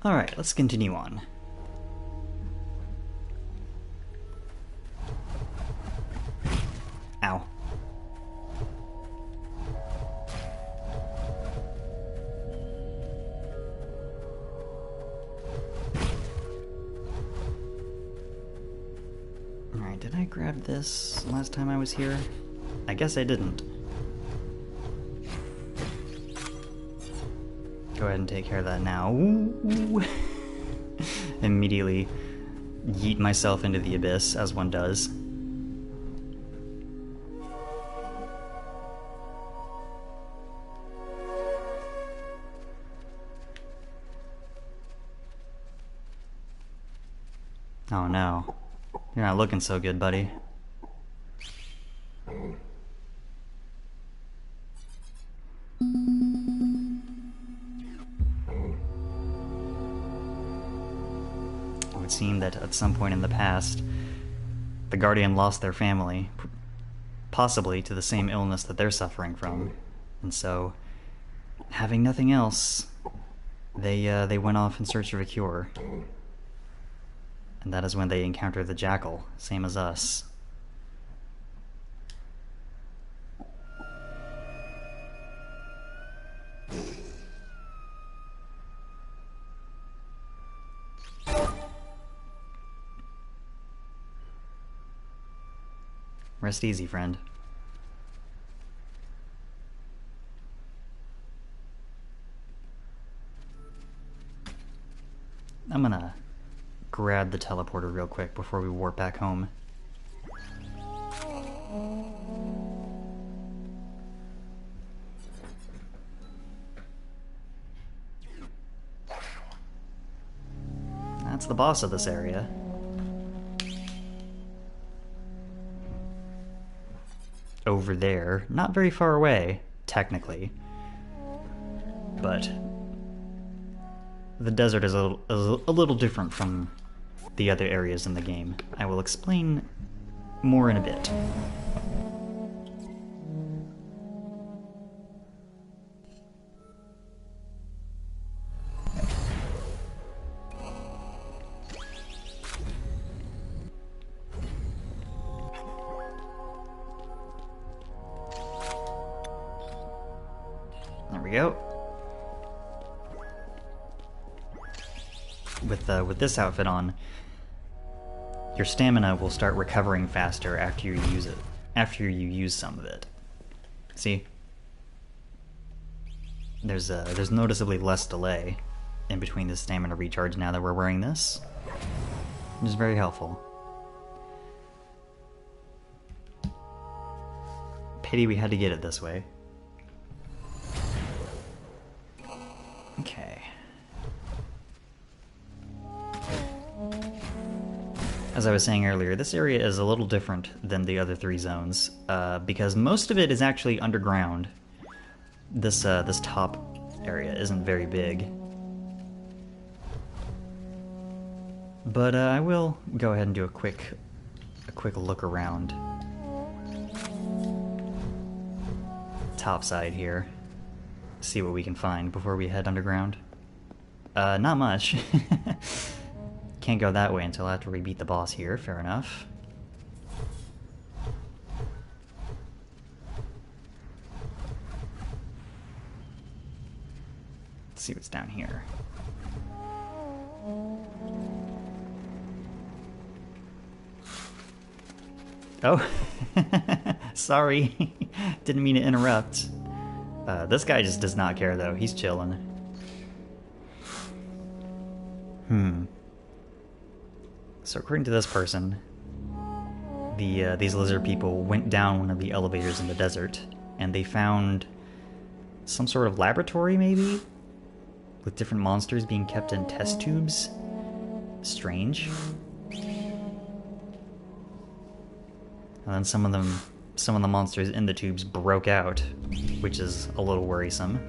Alright, let's continue on. Ow. Alright, did I grab this last time I was here? I guess I didn't. Go ahead and take care of that now. Ooh. Immediately yeet myself into the abyss, as one does. Oh no. You're not looking so good, buddy. It would seem that at some point in the past, the Guardian lost their family, possibly to the same illness that they're suffering from. And so, having nothing else, they went off in search of a cure. And that is when they encounter the Jackal, same as us. Rest easy, friend. I'm gonna grab the teleporter real quick before we warp back home. That's the boss of this area. Over there, not very far away, technically, but the desert is a little different from the other areas in the game. I will explain more in a bit. There we go. With this outfit on, your stamina will start recovering faster after you use it. After you use some of it. See? There's noticeably less delay in between the stamina recharge now that we're wearing this, which is very helpful. Pity we had to get it this way. Okay. As I was saying earlier, this area is a little different than the other three zones, because most of it is actually underground. This top area isn't very big. But I will go ahead and do a quick look around. Top side here. See what we can find before we head underground. Not much. Can't go that way until after we beat the boss here, fair enough. Let's see what's down here. Oh, sorry. Didn't mean to interrupt. This guy just does not care though, he's chilling. So according to this person, these lizard people went down one of the elevators in the desert, and they found some sort of laboratory, maybe? With different monsters being kept in test tubes? Strange. And then some of the monsters in the tubes broke out, which is a little worrisome.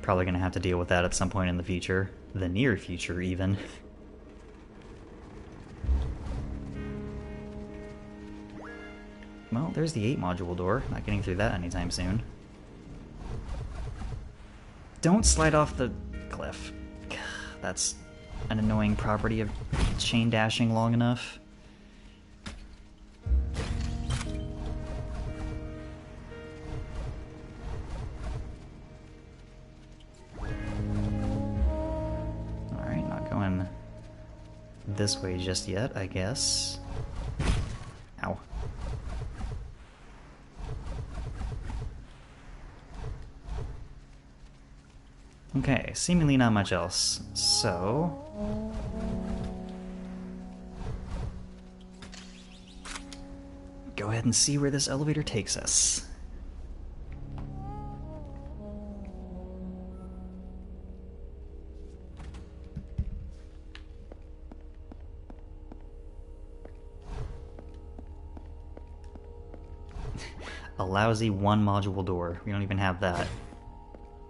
Probably gonna have to deal with that at some point in the future. The near future, even. Well, there's the 8 module door. Not getting through that anytime soon. Don't slide off the cliff. That's an annoying property of chain dashing long enough. Alright, not going this way just yet, I guess. Ow. Okay, seemingly not much else. So... go ahead and see where this elevator takes us. A lousy one module door. We don't even have that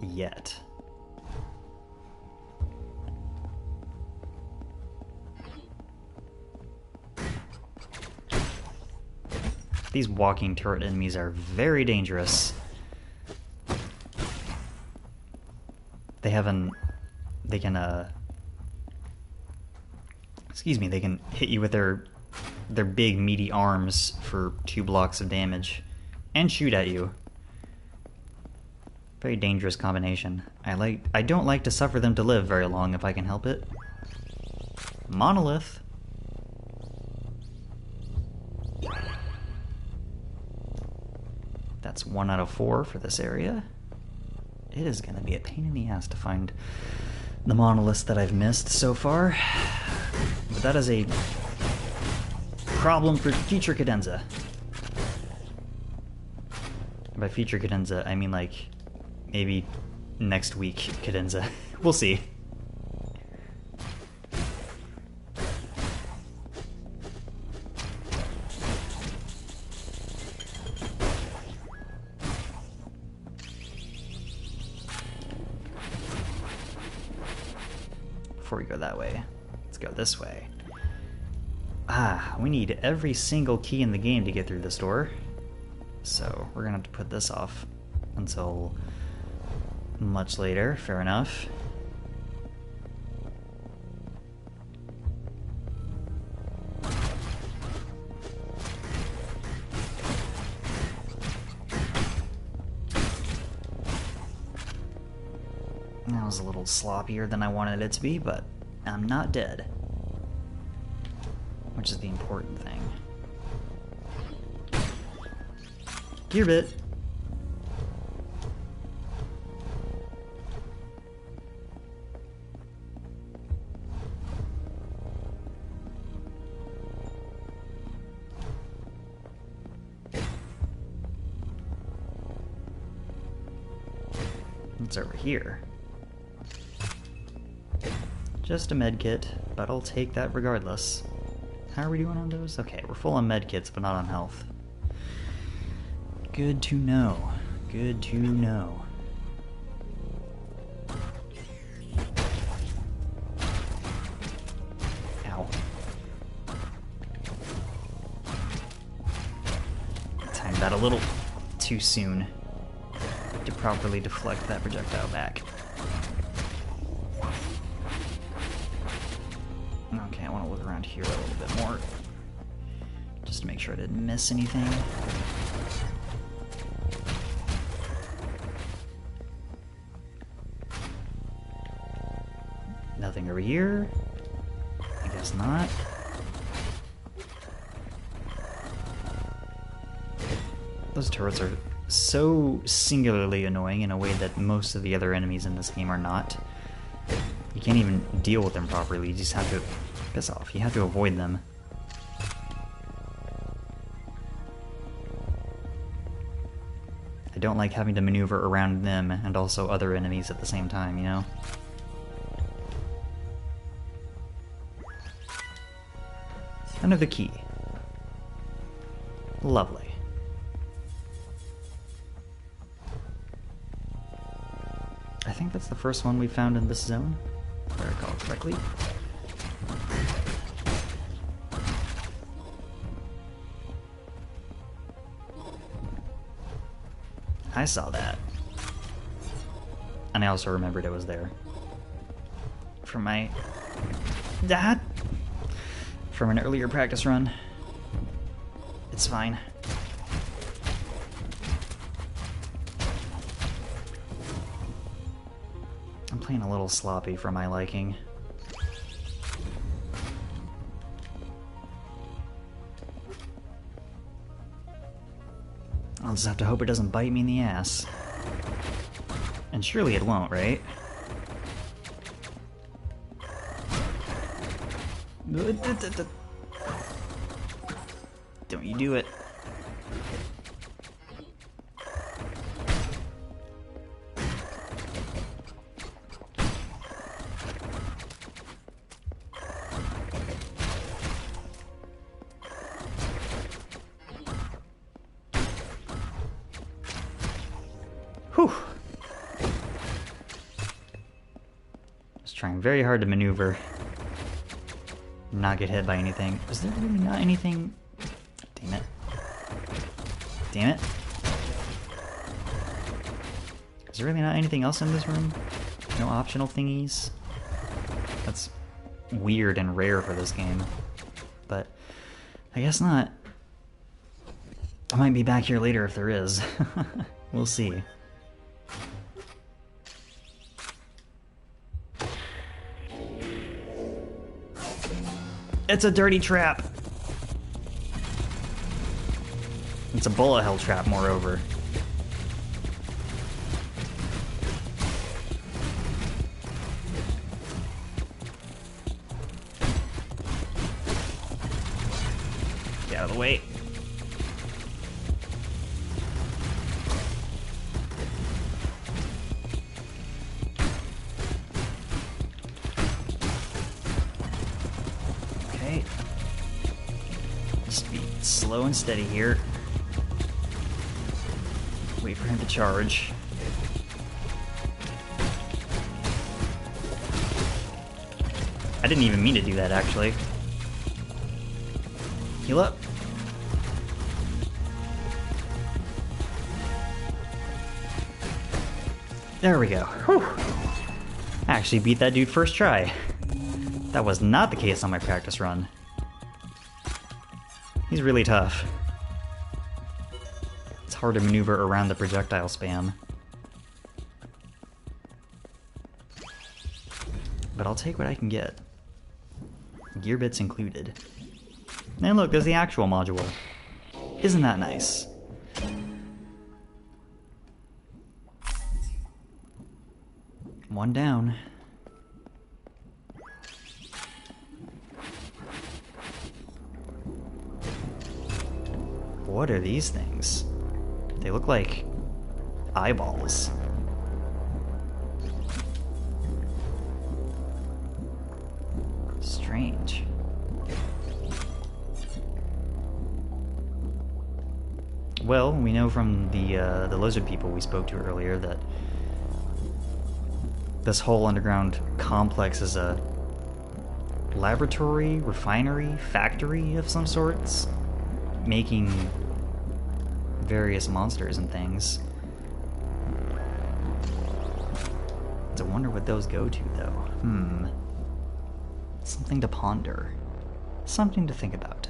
yet. These walking turret enemies are very dangerous. They can excuse me, they can hit you with their big meaty arms for 2 blocks of damage and shoot at you. Very dangerous combination. I don't like to suffer them to live very long if I can help it. Monolith. That's 1 out of 4 for this area. It is going to be a pain in the ass to find the monoliths that I've missed so far. But that is a problem for future cadenza. By future cadenza, I mean like maybe next week cadenza. We'll see. Before we go that way, let's go this way. Ah, we need every single key in the game to get through this door. So we're gonna have to put this off until much later, fair enough. That was a little sloppier than I wanted it to be, but I'm not dead. Which is the important thing. Gear bit! What's over here? Just a med kit, but I'll take that regardless. How are we doing on those? Okay, we're full on med kits, but not on health. Good to know. Good to know. Ow. Timed that a little too soon to properly deflect that projectile back. Okay, I want to look around here a little bit more, just to make sure I didn't miss anything. Nothing over here. I guess not. Those turrets are so singularly annoying in a way that most of the other enemies in this game are not. You can't even deal with them properly, you just have to piss off. You have to avoid them. I don't like having to maneuver around them and also other enemies at the same time, you know? Another key. Lovely. I think that's the first one we found in this zone, if I recall correctly. I saw that. And I also remembered it was there. from my dad from an earlier practice run. It's fine. I'm playing a little sloppy for my liking. I'll just have to hope it doesn't bite me in the ass. And surely it won't, right? Don't you do it. Whew. Just trying very hard to maneuver. Not get hit by anything. Is there really not anything? Damn it. Damn it. Is there really not anything else in this room? No optional thingies? That's weird and rare for this game. But I guess not. I might be back here later if there is. We'll see. It's a dirty trap! It's a bullet hell trap, moreover. Get out of the way. Okay. Just be slow and steady here. Wait for him to charge. I didn't even mean to do that, actually. Heal up. There we go. Whew. I actually beat that dude first try. That was not the case on my practice run. He's really tough. It's hard to maneuver around the projectile spam. But I'll take what I can get. Gear bits included. And look, there's the actual module. Isn't that nice? One down. What are these things? They look like eyeballs. Strange. Well, we know from the lizard people we spoke to earlier that this whole underground complex is a laboratory, refinery, factory of some sorts, making various monsters and things. I wonder what those go to, though. Something to ponder. Something to think about.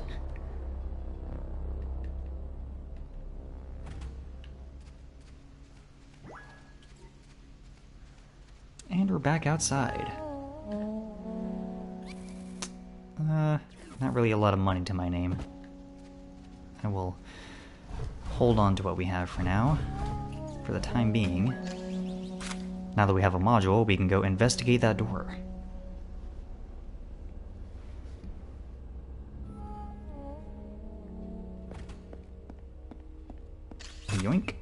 And we're back outside. Not really a lot of money to my name. I will hold on to what we have for now, for the time being. Now that we have a module, we can go investigate that door. Yoink.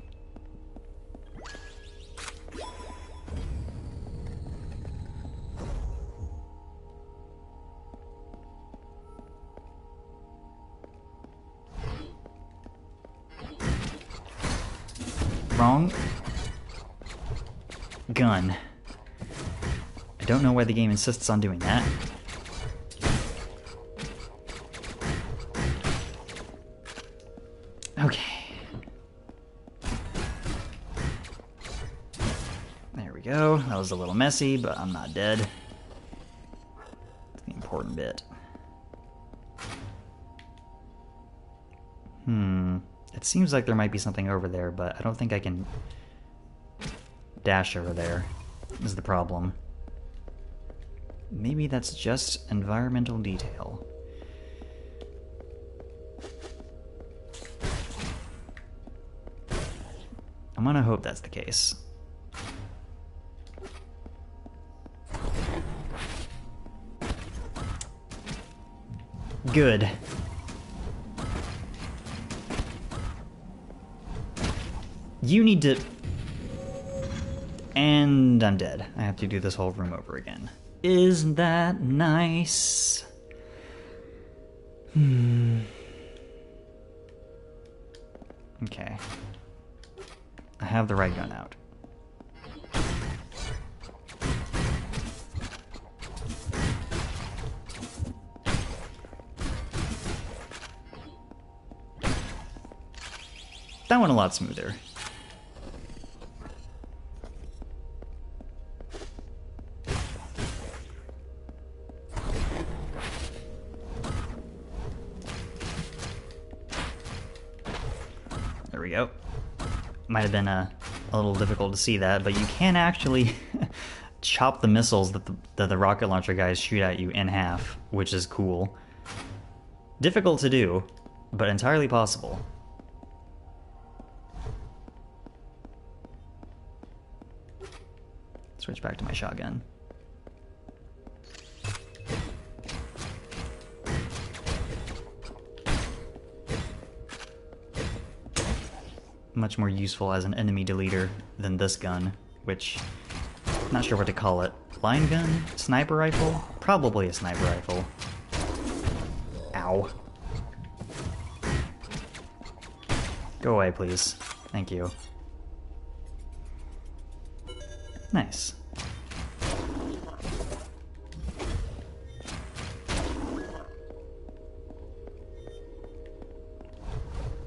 Wrong gun. I don't know why the game insists on doing that. Okay. There we go. That was a little messy, but I'm not dead. The important bit. It seems like there might be something over there, but I don't think I can dash over there, is the problem. Maybe that's just environmental detail. I'm gonna hope that's the case. Good. You need to... And I'm dead. I have to do this whole room over again. Isn't that nice? Okay. I have the right gun out. That went a lot smoother. There we go. Might have been a little difficult to see that, but you can actually chop the missiles that the rocket launcher guys shoot at you in half, which is cool. Difficult to do, but entirely possible. Switch back to my shotgun. Much more useful as an enemy deleter than this gun, which I'm not sure what to call it. Line gun? Sniper rifle? Probably a sniper rifle. Ow. Go away, please. Thank you. Nice.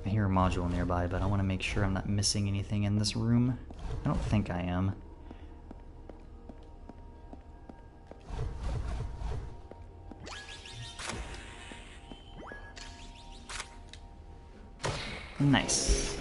I hear a module nearby, but I want to make sure I'm not missing anything in this room. I don't think I am. Nice.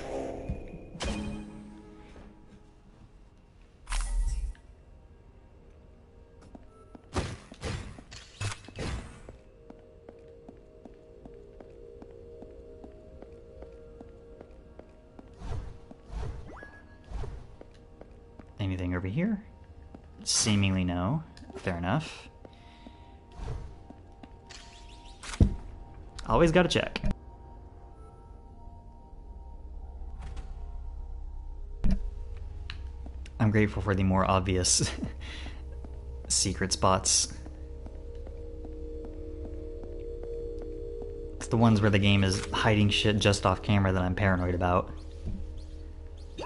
Anything over here? Seemingly no. Fair enough. Always gotta check. I'm grateful for the more obvious secret spots. It's the ones where the game is hiding shit just off camera that I'm paranoid about. I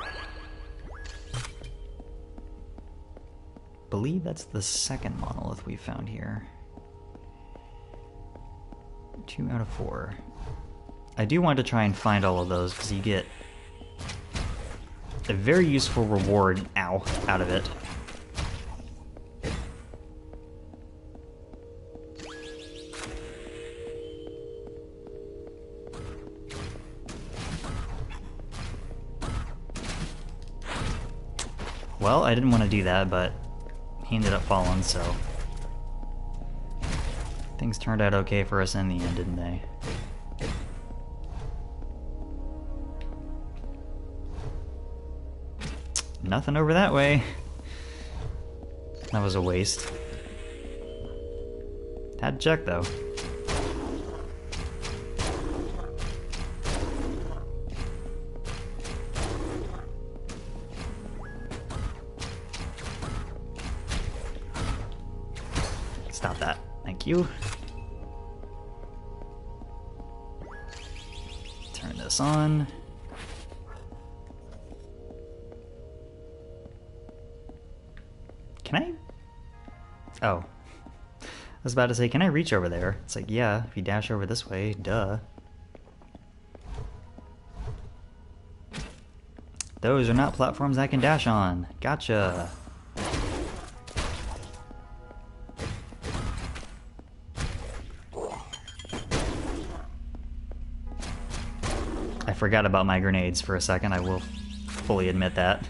believe that's the second monolith we found here. 2 out of 4. I do want to try and find all of those because you get a very useful reward, ow, out of it. Well, I didn't want to do that, but he ended up falling, so things turned out okay for us in the end, didn't they? Nothing over that way. That was a waste. Had to check, though. Stop that. Thank you. Turn this on. Can I? Oh. I was about to say, can I reach over there? It's like, yeah, if you dash over this way, duh. Those are not platforms I can dash on. Gotcha. I forgot about my grenades for a second, I will fully admit that.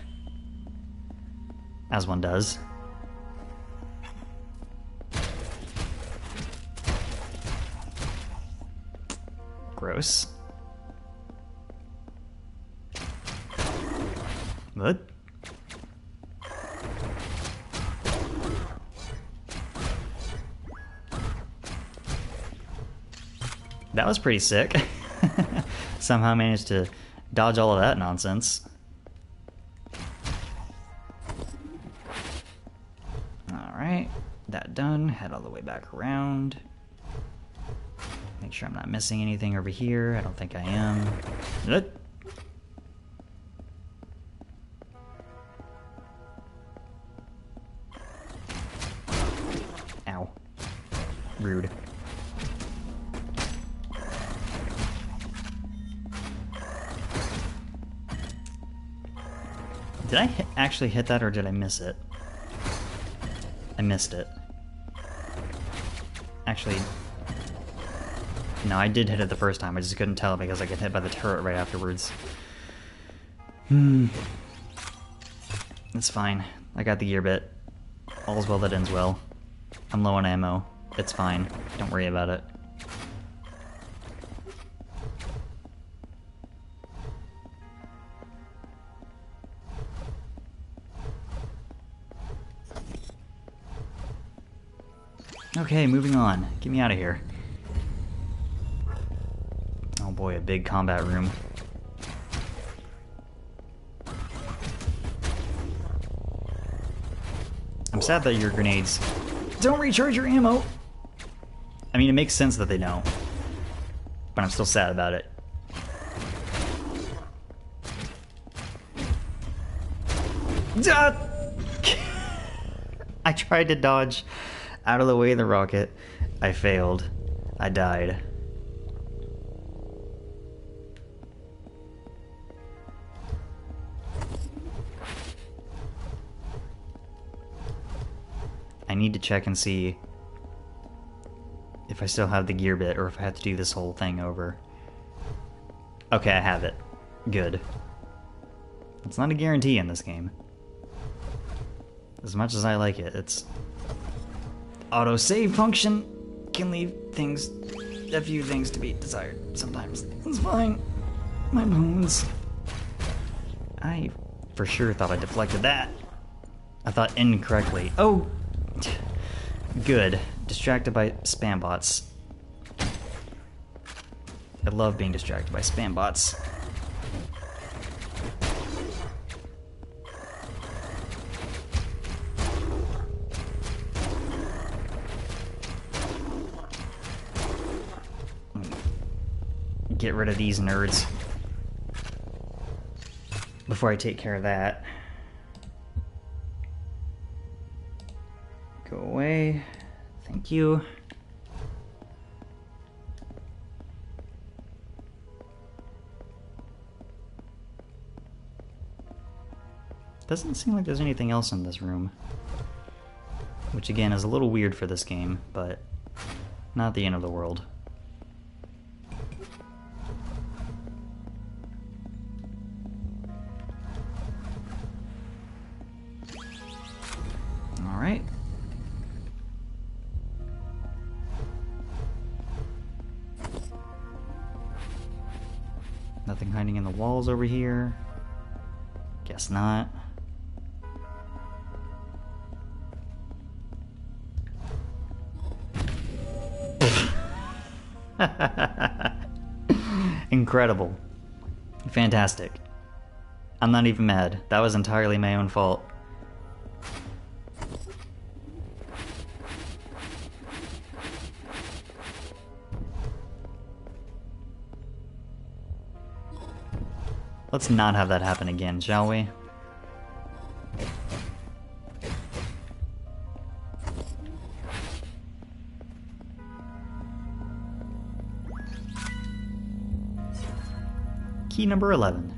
As one does. Gross. What? That was pretty sick. Somehow managed to dodge all of that nonsense. Alright, that done. Head all the way back around. Make sure I'm not missing anything over here. I don't think I am. What? Ow. Rude. Did I actually hit that or did I miss it? I missed it. Actually, no, I did hit it the first time. I just couldn't tell because I got hit by the turret right afterwards. It's fine. I got the gear bit. All's well that ends well. I'm low on ammo. It's fine. Don't worry about it. Okay, moving on. Get me out of here. Oh boy, a big combat room. I'm sad that your grenades don't recharge your ammo. I mean, it makes sense that they don't, but I'm still sad about it. I tried to dodge out of the way of the rocket. I failed. I died. I need to check and see if I still have the gear bit or if I have to do this whole thing over. Okay, I have it. Good. It's not a guarantee in this game. As much as I like it, it's... Auto-save function can leave things, a few things to be desired sometimes. It's fine. My bones. I for sure thought I deflected that. I thought incorrectly. Oh! Good. Distracted by spam bots. I love being distracted by spam bots. Get rid of these nerds before I take care of that. Go away. Thank you. Doesn't seem like there's anything else in this room, which again is a little weird for this game, but not the end of the world. Alright. Nothing hiding in the walls over here. Guess not. Incredible. Fantastic. I'm not even mad. That was entirely my own fault. Let's not have that happen again, shall we? Key number 11.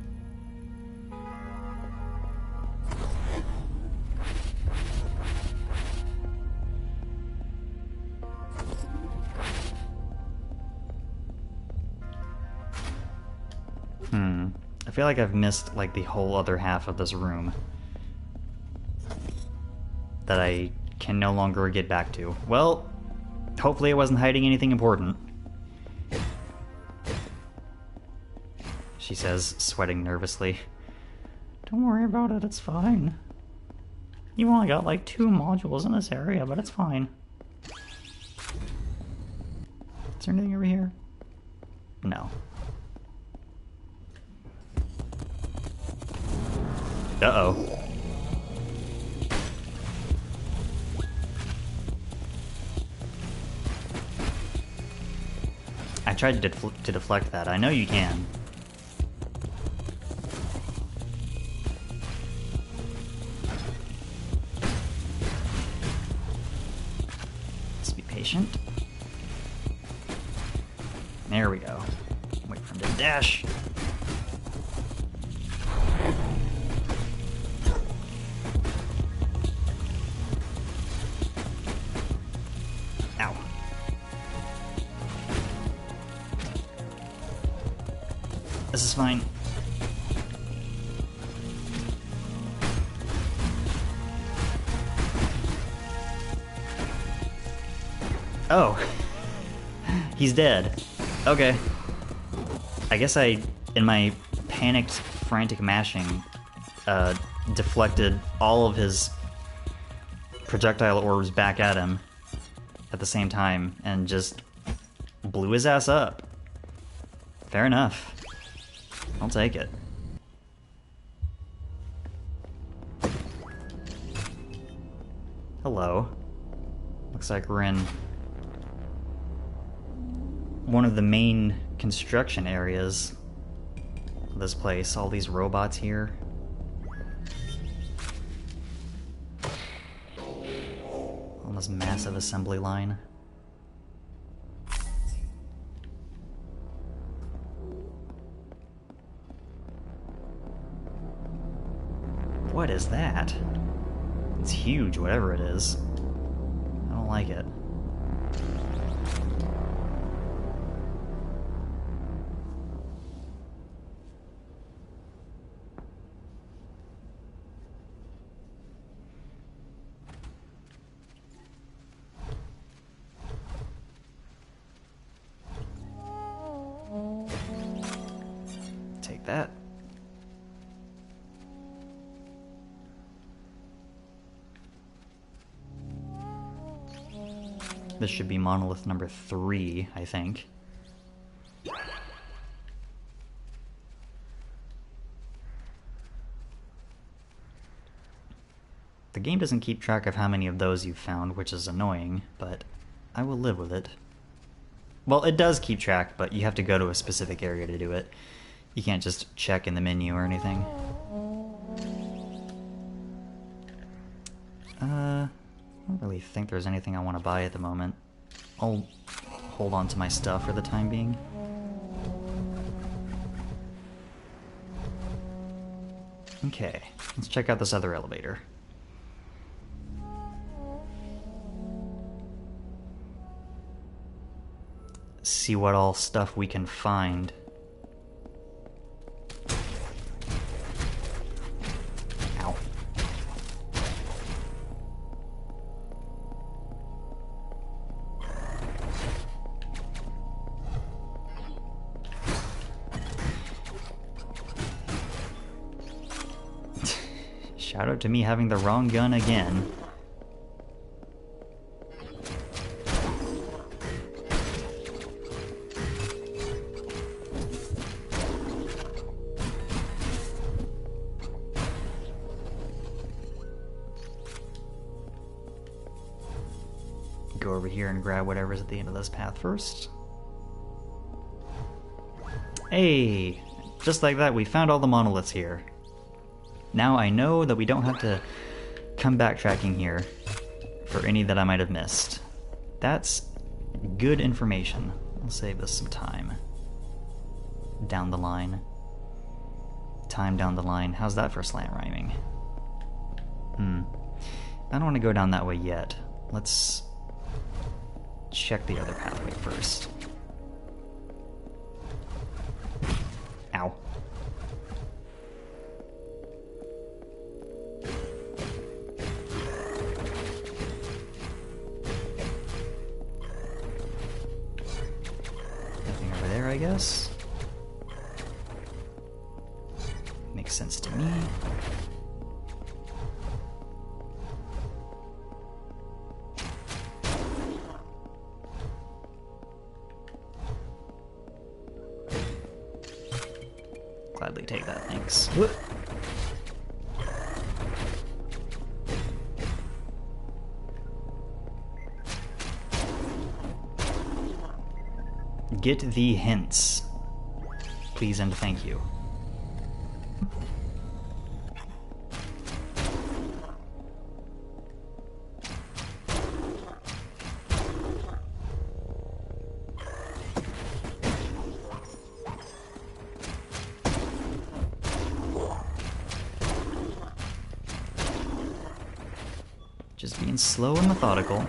feel like I've missed, like, the whole other half of this room that I can no longer get back to. Well, hopefully it wasn't hiding anything important. She says, sweating nervously. Don't worry about it, it's fine. You only got like 2 modules in this area, but it's fine. Is there anything over here? No. Uh-oh. I tried to deflect that. I know you can. Let's be patient. There we go. Wait for him to dash. Ow. This is fine. Oh. He's dead. Okay. I guess I, in my panicked, frantic mashing, deflected all of his projectile orbs back at him at the same time and just blew his ass up. Fair enough. I'll take it. Hello. Looks like we're in one of the main construction areas of this place. All these robots here. On this massive assembly line. What is that? It's huge, whatever it is. I don't like it. Take that. This should be monolith number 3, I think. The game doesn't keep track of how many of those you've found, which is annoying, but I will live with it. Well, it does keep track, but you have to go to a specific area to do it. You can't just check in the menu or anything. I don't really think there's anything I want to buy at the moment. I'll hold on to my stuff for the time being. Okay, let's check out this other elevator. See what all stuff we can find. Ow. Shout out to me having the wrong gun again. Go over here and grab whatever's at the end of this path first. Hey! Just like that, we found all the monoliths here. Now I know that we don't have to come backtracking here for any that I might have missed. That's good information. I'll save us some time. Down the line. Time down the line. How's that for slant rhyming? I don't want to go down that way yet. Let's check the other pathway first. Ow. I guess. Makes sense to me. Gladly take that, thanks. Whoop. Get the hints. Please and thank you. Just being slow and methodical,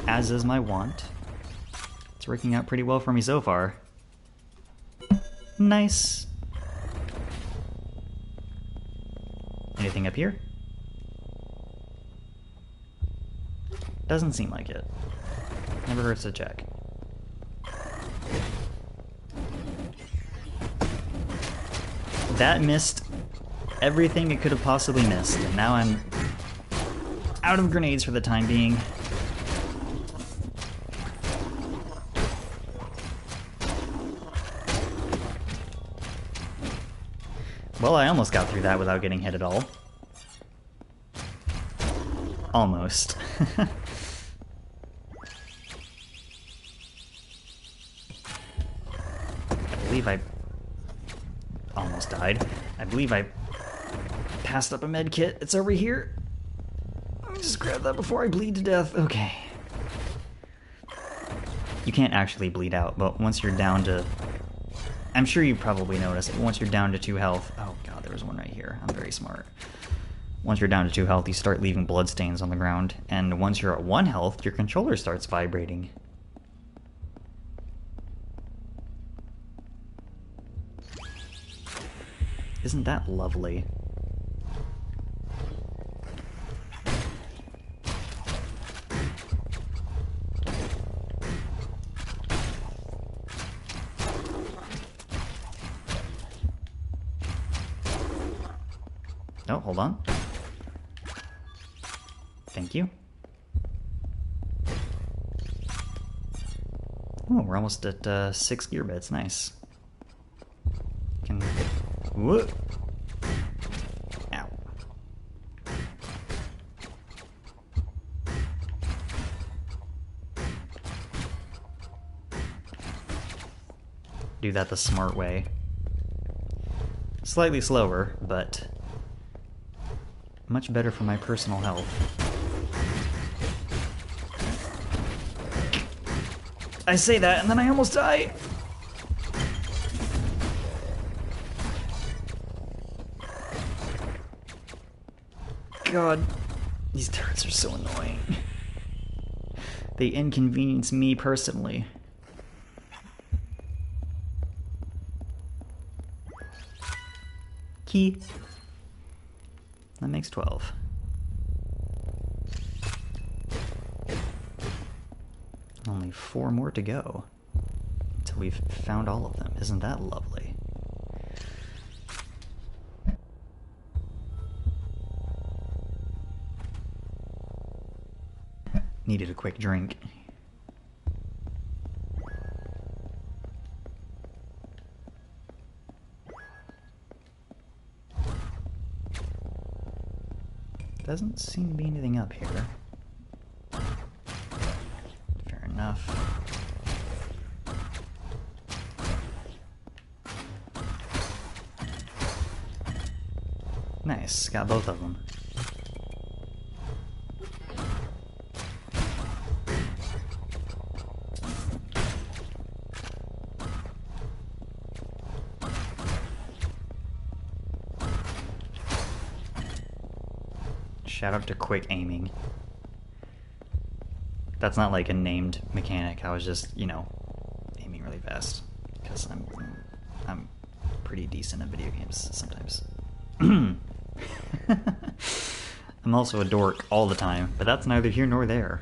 as is my wont. It's working out pretty well for me so far. Nice. Anything up here? Doesn't seem like it. Never hurts to check. That missed everything it could have possibly missed, and now I'm out of grenades for the time being. Well, I almost got through that without getting hit at all. Almost. I believe I almost died. I believe I passed up a med kit. It's over here. Let me just grab that before I bleed to death. Okay. You can't actually bleed out, but once you're down to... I'm sure you probably noticed it. Once you're down to 2 health... Oh god, there was one right here. I'm very smart. Once you're down to 2 health, you start leaving bloodstains on the ground. And once you're at 1 health, your controller starts vibrating. Isn't that lovely? Oh, hold on. Thank you. Oh, we're almost at 6 gear bits. Nice. Can... Whoop! Ow. Do that the smart way. Slightly slower, but... much better for my personal health. I say that and then I almost die! God, these turrets are so annoying. They inconvenience me personally. Key. That makes 12. Only 4 more to go until we've found all of them. Isn't that lovely? Needed a quick drink. Doesn't seem to be anything up here. Fair enough. Nice, got both of them. Shout out to quick aiming. That's not like a named mechanic. I was just, you know, aiming really fast because I'm pretty decent at video games sometimes. I'm also a dork all the time, but that's neither here nor there.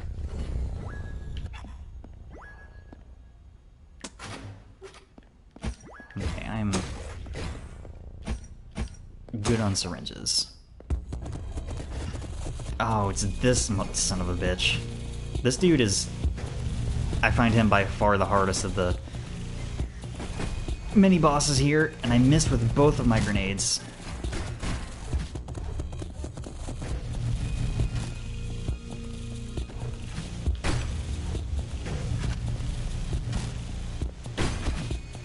good on syringes. Oh, it's this son of a bitch. This dude is... I find him by far the hardest of the mini-bosses here, and I missed with both of my grenades.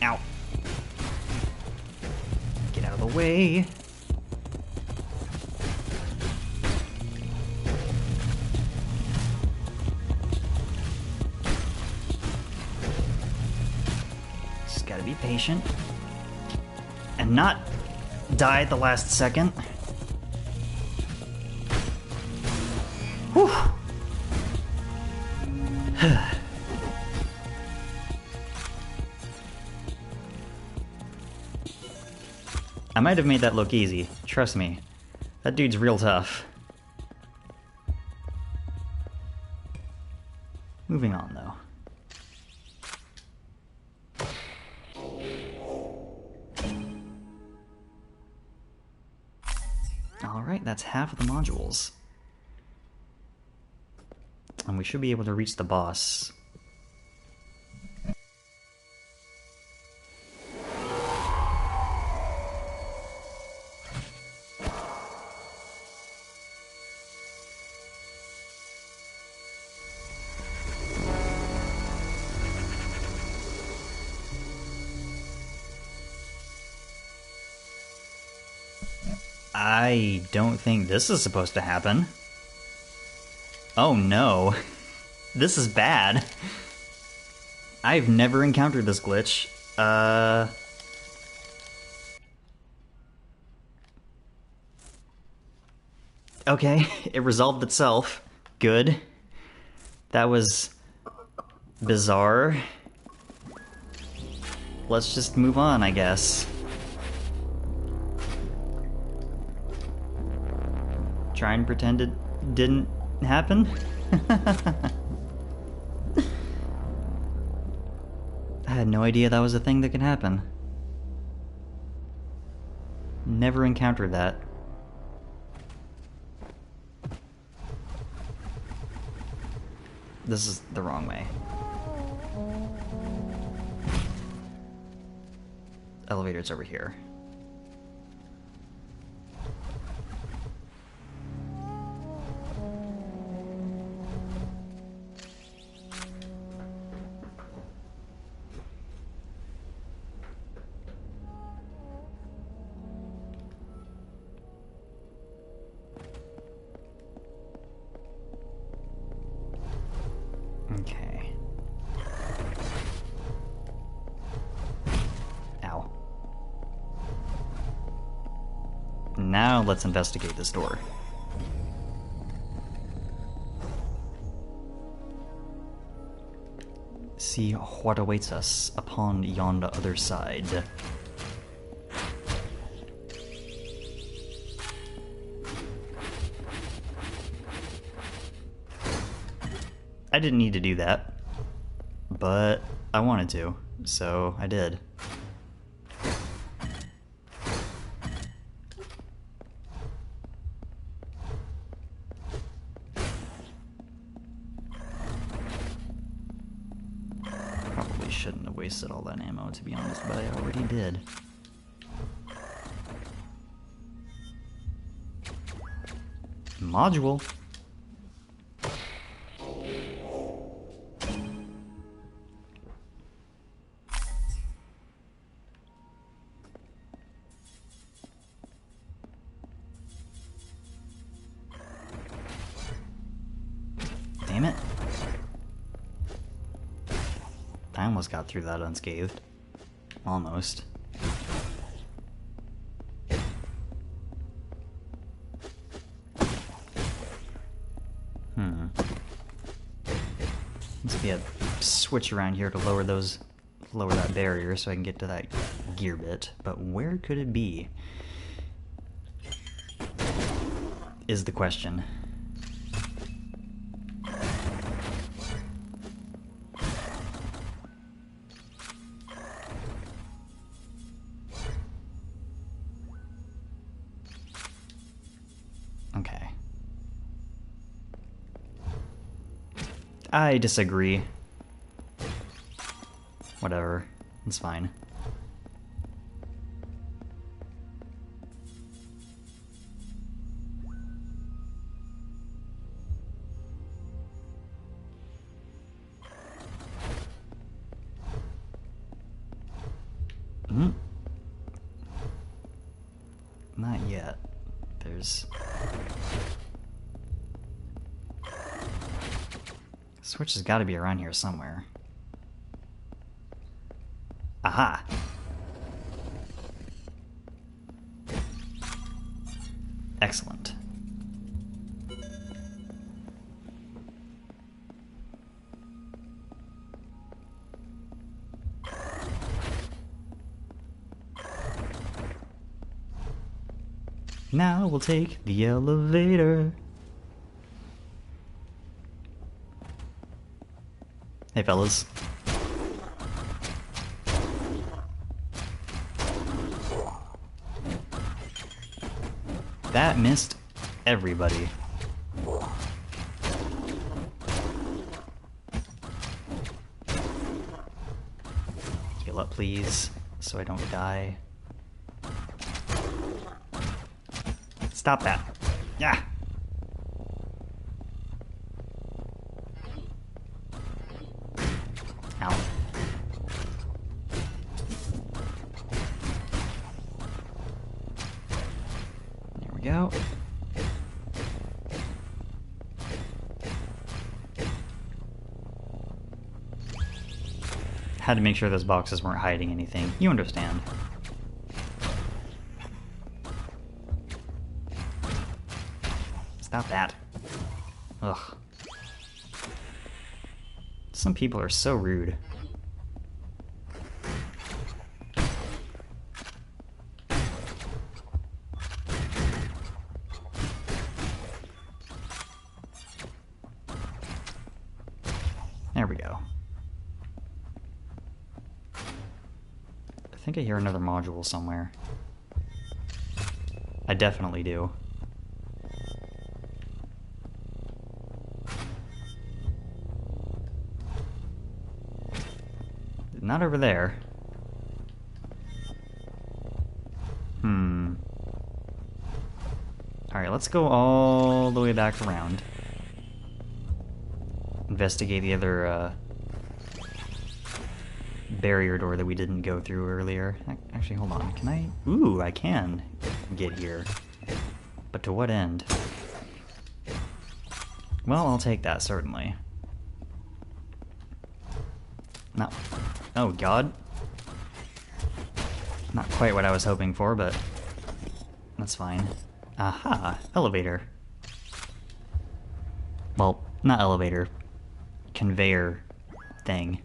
Ow. Get out of the way. Just gotta be patient. And not die at the last second. Whew. I might have made that look easy. Trust me. That dude's real tough. Moving on, though. Alright, that's half of the modules. And we should be able to reach the boss. I don't think this is supposed to happen. Oh no. This is bad. I've never encountered this glitch. Okay, it resolved itself. Good. That was bizarre. Let's just move on, I guess. Try and pretend it didn't happen? I had no idea that was a thing that could happen. Never encountered that. This is the wrong way. Elevator's over here. Okay. Ow. Now let's investigate this door. See what awaits us upon yonder other side. I didn't need to do that, but I wanted to, so I did. Probably shouldn't have wasted all that ammo, to be honest, but I already did. Module. Damn it. I almost got through that unscathed. Almost. Must be a switch around here to lower that barrier so I can get to that gear bit. But where could it be? Is the question. I disagree. Whatever. It's fine. Not yet. There's... Switch has got to be around here somewhere. Aha! Excellent. Now we'll take the elevator. Hey, fellas. That missed everybody. Heal up, please, so I don't die. Stop that. Yeah. Ow. There we go. Had to make sure those boxes weren't hiding anything. You understand. Stop that. Ugh. Some people are so rude. There we go. I think I hear another module somewhere. I definitely do. Not over there. Alright, let's go all the way back around. Investigate the other barrier door that we didn't go through earlier. Actually, hold on. Can I? Ooh, I can get here. But to what end? Well, I'll take that, certainly. No. Oh, God. Not quite what I was hoping for, but that's fine. Aha! Elevator. Well, not elevator. Conveyor thing.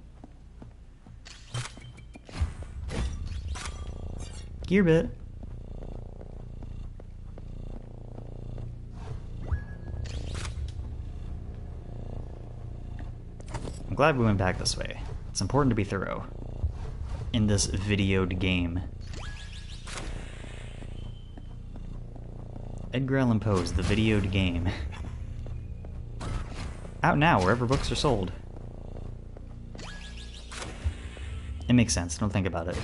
Gear bit. I'm glad we went back this way. It's important to be thorough in this videoed game. Edgar Allan Poe's The Videoed Game. Out now, wherever books are sold. It makes sense, don't think about it.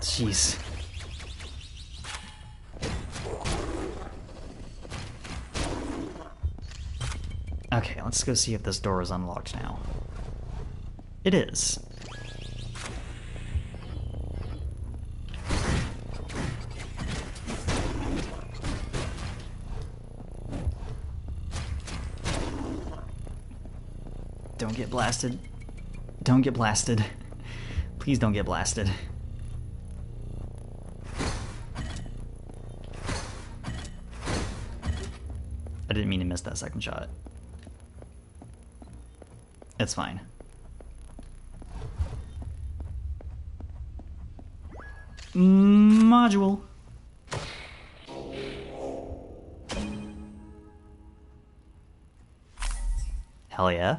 Jeez. Okay, let's go see if this door is unlocked now. It is. Don't get blasted. Don't get blasted. Please don't get blasted. I didn't mean to miss that second shot. It's fine. Module. Hell yeah.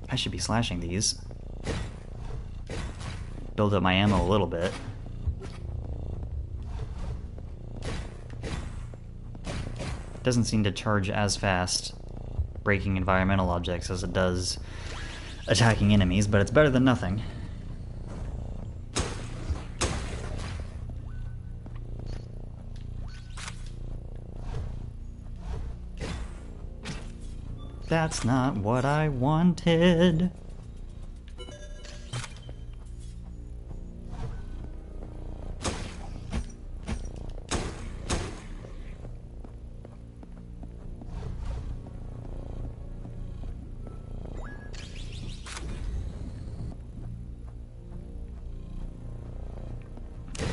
I should be slashing these. Build up my ammo a little bit. Doesn't seem to charge as fast breaking environmental objects as it does attacking enemies, but it's better than nothing. That's not what I wanted.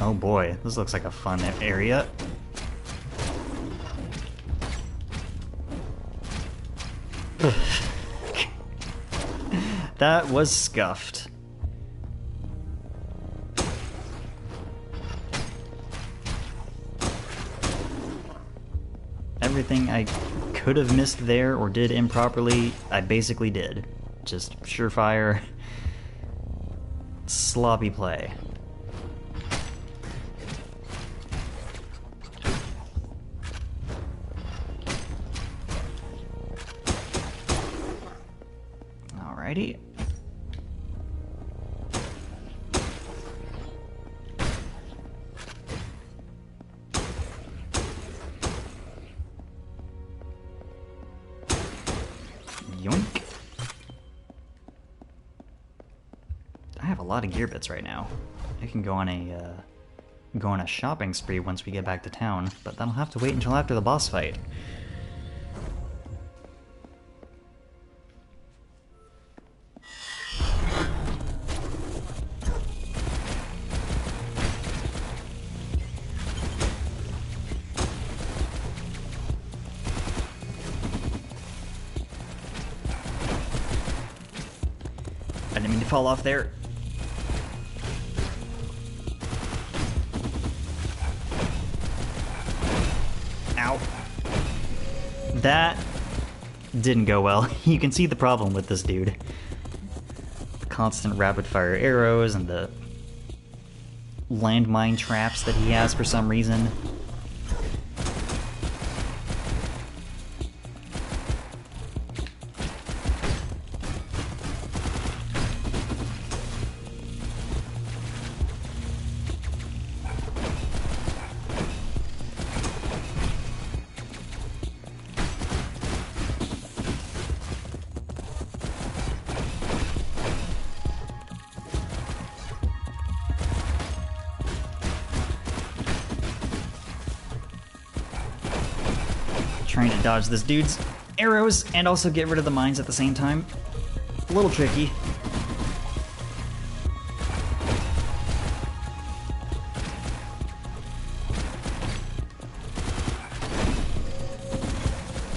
Oh boy, this looks like a fun area. That was scuffed. Everything I could have missed there or did improperly, I basically did. Just surefire, sloppy play. Alrighty. Yoink. I have a lot of gear bits right now. I can go on a shopping spree once we get back to town, but that'll have to wait until after the boss fight. I didn't mean to fall off there. Ow. That didn't go well. You can see the problem with this dude. The constant rapid-fire arrows and the landmine traps that he has for some reason. Trying to dodge this dude's arrows and also get rid of the mines at the same time. A little tricky.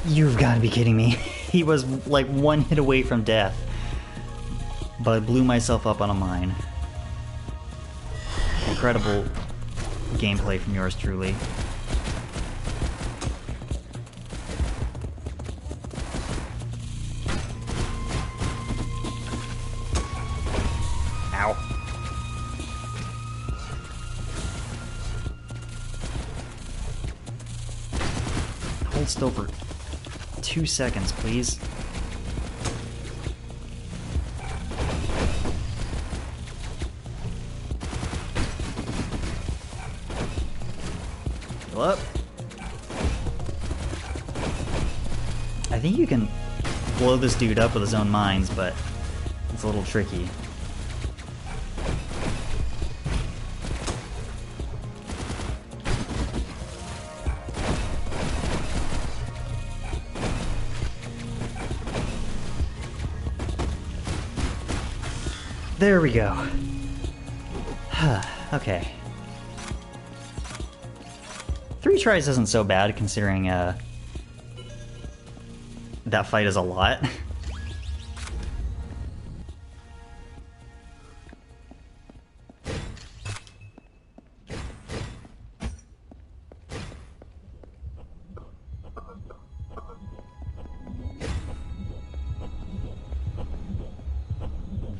You've got to be kidding me. He was like one hit away from death. But I blew myself up on a mine. Incredible gameplay from yours truly. Ow. Hold still for 2 seconds, please. Heal up. I think you can blow this dude up with his own mines, but it's a little tricky. There we go. Okay. 3 tries isn't so bad considering that fight is a lot.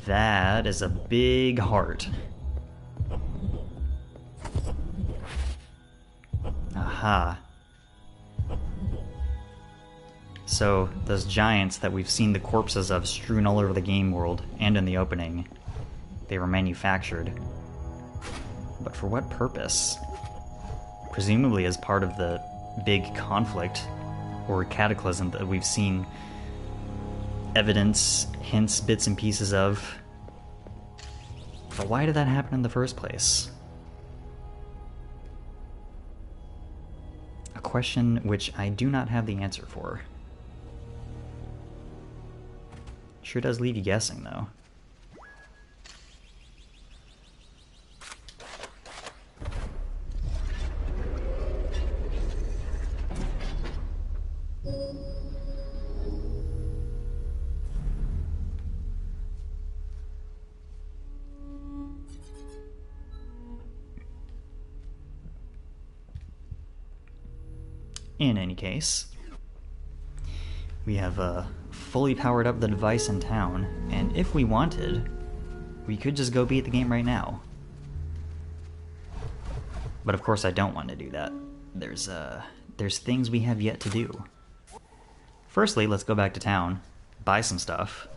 That is a big heart. Aha. So, those giants that we've seen the corpses of strewn all over the game world and in the opening, they were manufactured. But for what purpose? Presumably as part of the big conflict or cataclysm that we've seen evidence, hints, bits and pieces of. But why did that happen in the first place? A question which I do not have the answer for. Sure does leave you guessing, though. In any case, we have fully powered up the device in town, and if we wanted, we could just go beat the game right now. But of course I don't want to do that. There's things we have yet to do. Firstly, let's go back to town, buy some stuff.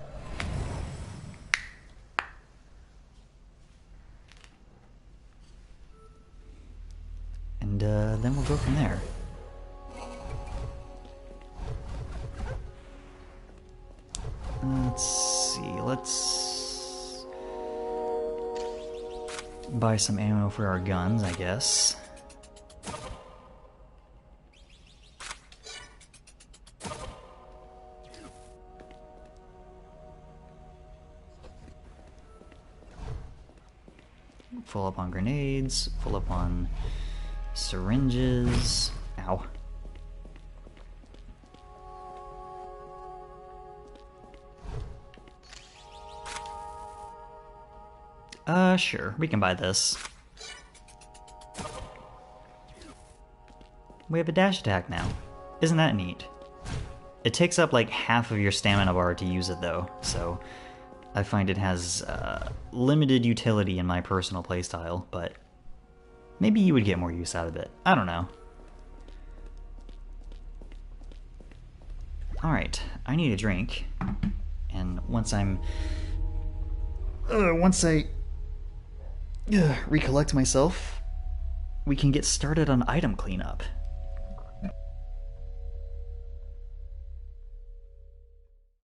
And then we'll go from there. Let's see, let's buy some ammo for our guns, I guess. Full up on grenades, full up on syringes. Ow. Sure, we can buy this. We have a dash attack now. Isn't that neat? It takes up like half of your stamina bar to use it though, so I find it has limited utility in my personal playstyle, but maybe you would get more use out of it. I don't know. Alright, I need a drink, and once I recollect myself, we can get started on item cleanup.